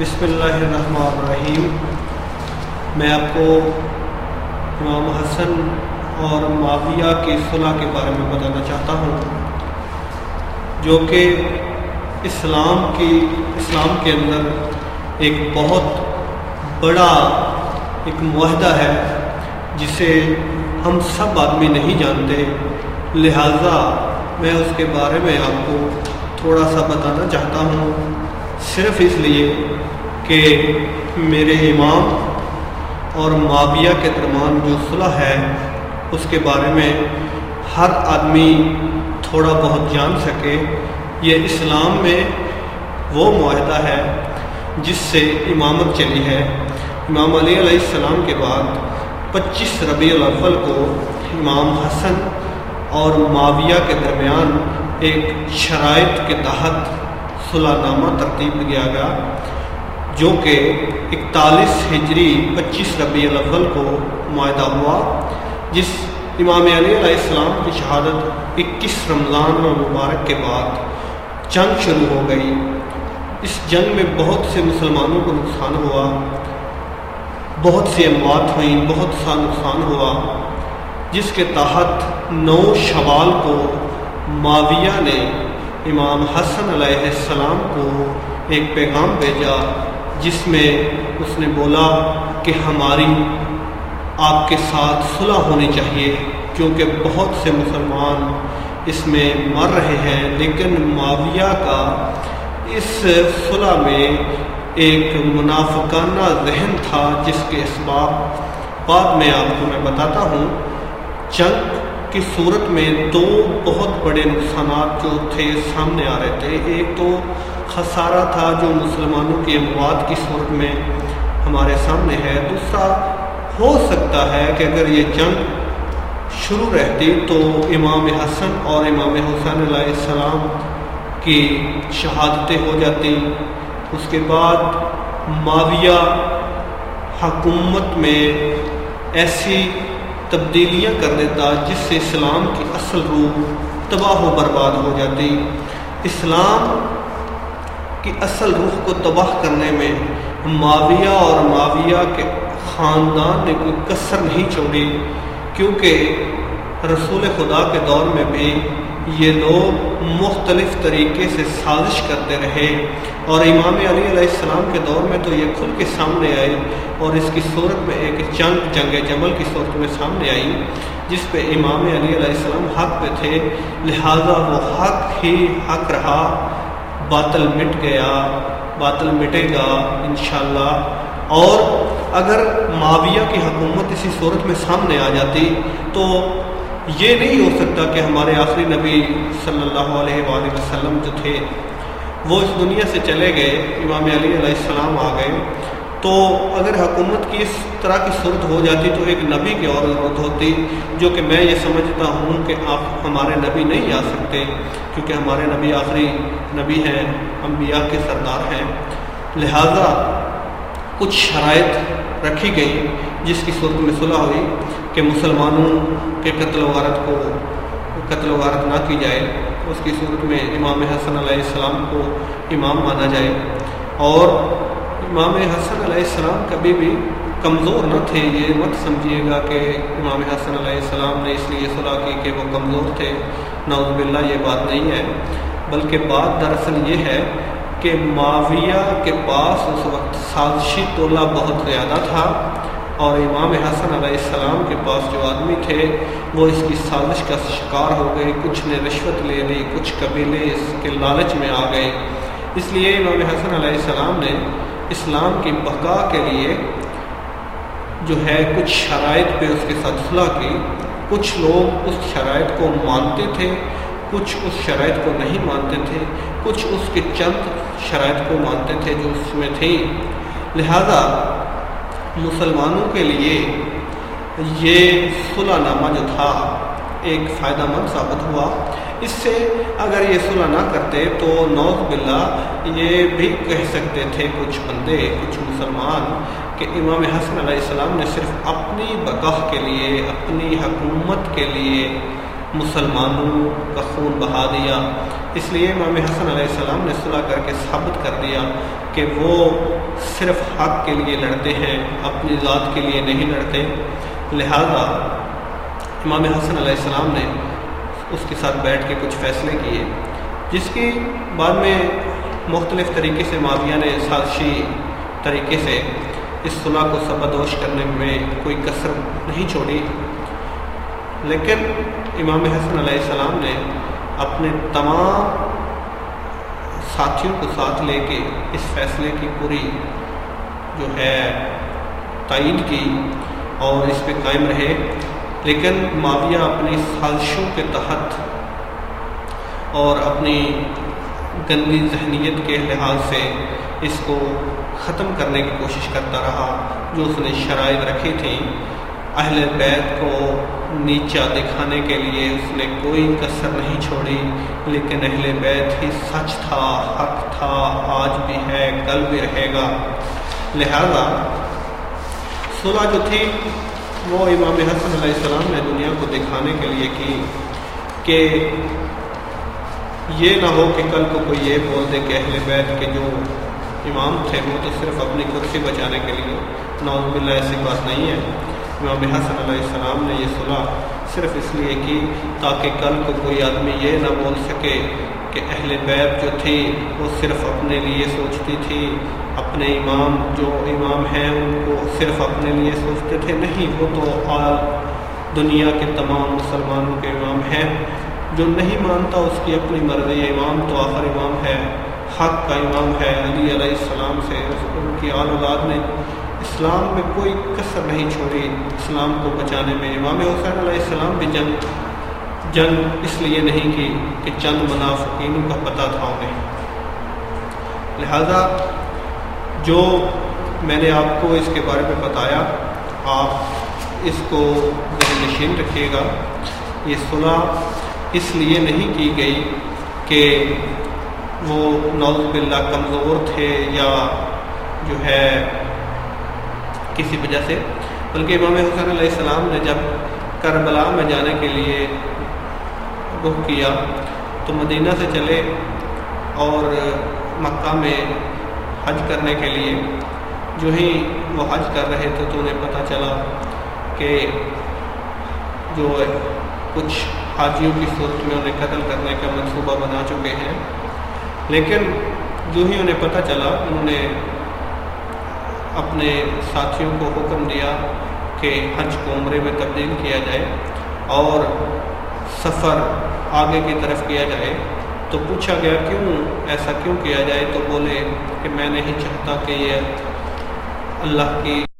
بسم اللہ الرحمن الرحیم۔ میں آپ کو امام حسن اور معاویہ کی صلح کے بارے میں بتانا چاہتا ہوں، جو کہ اسلام کے اندر ایک بہت بڑا ایک معاہدہ ہے جسے ہم سب آدمی نہیں جانتے، لہٰذا میں اس کے بارے میں آپ کو تھوڑا سا بتانا چاہتا ہوں، صرف اس لیے کہ میرے امام اور معاویہ کے درمیان جو صلح ہے اس کے بارے میں ہر آدمی تھوڑا بہت جان سکے۔ یہ اسلام میں وہ معاہدہ ہے جس سے امامت چلی ہے۔ امام علی علیہ السلام کے بعد 25 ربیع الاول کو امام حسن اور معاویہ کے درمیان ایک شرائط کے تحت صلح نامہ ترتیب کیا گیا، جو کہ 41 ہجری 25 ربیع الاول کو معاہدہ ہوا، جس امام علی علیہ السلام کی شہادت 21 رمضان المبارک کے بعد جنگ شروع ہو گئی۔ اس جنگ میں بہت سے مسلمانوں کو نقصان ہوا، بہت سی اموات ہوئیں، بہت سا نقصان ہوا، جس کے تحت 9 شوال کو معاویہ نے امام حسن علیہ السلام کو ایک پیغام بھیجا، جس میں اس نے بولا کہ ہماری آپ کے ساتھ صلح ہونی چاہیے، کیونکہ بہت سے مسلمان اس میں مر رہے ہیں، لیکن معاویہ کا اس صلح میں ایک منافقانہ ذہن تھا، جس کے اسباب بعد میں آپ کو میں بتاتا ہوں۔ جنگ کی صورت میں 2 بہت بڑے نقصانات جو تھے سامنے آ رہے تھے۔ ایک تو خسارہ تھا جو مسلمانوں کی اموات کی صورت میں ہمارے سامنے ہے، دوسرا ہو سکتا ہے کہ اگر یہ جنگ شروع رہتی تو امام حسن اور امام حسین علیہ السلام کی شہادتیں ہو جاتی، اس کے بعد معاویہ حکومت میں ایسی تبدیلیاں کر دیتا جس سے اسلام کی اصل روح تباہ و برباد ہو جاتی۔ اسلام کی اصل روح کو تباہ کرنے میں معاویہ اور معاویہ کے خاندان نے کوئی کسر نہیں چھوڑی، کیونکہ رسول خدا کے دور میں بھی یہ لوگ مختلف طریقے سے سازش کرتے رہے، اور امام علی علیہ السلام کے دور میں تو یہ کھل کے سامنے آئی، اور اس کی صورت میں ایک جنگ جمل کی صورت میں سامنے آئی، جس پہ امام علی علیہ السلام حق پہ تھے، لہٰذا وہ حق ہی حق رہا، باطل مٹ گیا، باطل مٹے گا انشاءاللہ۔ اور اگر معاویہ کی حکومت اسی صورت میں سامنے آ جاتی تو یہ نہیں ہو سکتا کہ ہمارے آخری نبی صلی اللہ علیہ وآلہ وسلم جو تھے وہ اس دنیا سے چلے گئے، امام علی علیہ السلام آ گئے، تو اگر حکومت کی اس طرح کی صورت ہو جاتی تو ایک نبی کی اور ضرورت ہوتی، جو کہ میں یہ سمجھتا ہوں کہ آپ ہمارے نبی نہیں آ سکتے، کیونکہ ہمارے نبی آخری نبی ہیں، انبیاء کے سردار ہیں۔ لہٰذا کچھ شرائط رکھی گئی جس کی صورت میں صلح ہوئی کہ مسلمانوں کے قتل و غارت نہ کی جائے، اس کی صورت میں امام حسن علیہ السلام کو امام مانا جائے، اور امام حسن علیہ السلام کبھی بھی کمزور نہ تھے، یہ مت سمجھیے گا کہ امام حسن علیہ السلام نے اس لیے صلح کی کہ وہ کمزور تھے، نعوذ باللہ یہ بات نہیں ہے، بلکہ بات دراصل یہ ہے کہ معاویہ کے پاس اس وقت سازشی ٹولہ بہت زیادہ تھا، اور امام حسن علیہ السلام کے پاس جو آدمی تھے وہ اس کی سازش کا شکار ہو گئے، کچھ نے رشوت لے لی، کچھ قبیلے اس کے لالچ میں آ گئے، اس لیے امام حسن علیہ السلام نے اسلام کی بقا کے لیے جو ہے کچھ شرائط پہ اس کے ساتھ صلح کی۔ کچھ لوگ اس شرائط کو مانتے تھے، کچھ اس شرائط کو نہیں مانتے تھے، کچھ اس کے چند شرائط کو مانتے تھے جو اس میں تھیں، لہذا مسلمانوں کے لیے یہ صلح نامہ جو تھا ایک فائدہ مند ثابت ہوا۔ اس سے اگر یہ صلح نہ کرتے تو نعوذ باللہ یہ بھی کہہ سکتے تھے کچھ بندے، کچھ مسلمان، کہ امام حسن علیہ السلام نے صرف اپنی بقا کے لیے، اپنی حکومت کے لیے مسلمانوں کا خون بہا دیا۔ اس لیے امام حسن علیہ السلام نے صلح کر کے ثابت کر دیا کہ وہ صرف حق کے لیے لڑتے ہیں، اپنی ذات کے لیے نہیں لڑتے۔ لہذا امام حسن علیہ السلام نے اس کے ساتھ بیٹھ کے کچھ فیصلے کیے، جس کی بعد میں مختلف طریقے سے معاویہ نے سازشی طریقے سے اس صلح کو سبدوش کرنے میں کوئی کسر نہیں چھوڑی۔ لیکن امام حسن علیہ السلام نے اپنے تمام ساتھیوں کو ساتھ لے کے اس فیصلے کی پوری جو ہے تائید کی اور اس پہ قائم رہے۔ لیکن معاویہ اپنی سازشوں کے تحت اور اپنی گندی ذہنیت کے لحاظ سے اس کو ختم کرنے کی کوشش کرتا رہا۔ جو اس نے شرائط رکھی تھیں اہل بیت کو نیچا دکھانے کے لیے، اس نے کوئی کسر نہیں چھوڑی، لیکن اہل بیت ہی سچ تھا، حق تھا، آج بھی ہے، کل بھی رہے گا۔ لہذا صلح جو تھی وہ امام حسن علیہ السلام نے دنیا کو دکھانے کے لیے کی کہ یہ نہ ہو کہ کل کو کوئی یہ بول دے کہ اہل بیت کے جو امام تھے وہ تو صرف اپنی کرسی بچانے کے لیے، نعوذ باللہ ایسی بات نہیں ہے۔ امام حسن علیہ السلام نے یہ صلح صرف اس لیے کی تاکہ کل کو کوئی آدمی یہ نہ بول سکے کہ اہل بیت جو تھی وہ صرف اپنے لیے سوچتی تھی، اپنے امام جو امام ہیں ان کو صرف اپنے لیے سوچتے تھے۔ نہیں، وہ تو دنیا کے تمام مسلمانوں کے امام ہیں۔ جو نہیں مانتا اس کی اپنی مرضی، امام تو آخر امام ہے، حق کا امام ہے۔ علی علیہ السلام سے ان کی آل اولاد نے اسلام میں کوئی کسر نہیں چھوڑی اسلام کو بچانے میں۔ امام حسین علیہ السلام بھی جنگ اس لیے نہیں کی کہ چند منافقینوں کا پتہ تھا انہیں۔ لہذا جو میں نے آپ کو اس کے بارے میں بتایا، آپ اس کو ذہن نشین رکھیے گا۔ یہ صلح اس لیے نہیں کی گئی کہ وہ نعوذ باللہ کمزور تھے یا جو ہے کسی وجہ سے، بلکہ امام حسین علیہ السلام نے جب کربلا میں جانے کے لیے رخ کیا تو مدینہ سے چلے اور مکہ میں حج کرنے کے لیے جو ہی وہ حج کر رہے تھے تو انہیں پتہ چلا کہ جو کچھ حاجیوں کی صورت میں انہیں قتل کرنے کا منصوبہ بنا چکے ہیں۔ لیکن جو ہی انہیں پتہ چلا انہوں نے اپنے ساتھیوں کو حکم دیا کہ حج کو عمرے میں تبدیل کیا جائے اور سفر آگے کی طرف کیا جائے۔ تو پوچھا گیا کیوں ایسا کیوں کیا جائے، تو بولے کہ میں نہیں چاہتا کہ یہ اللہ کی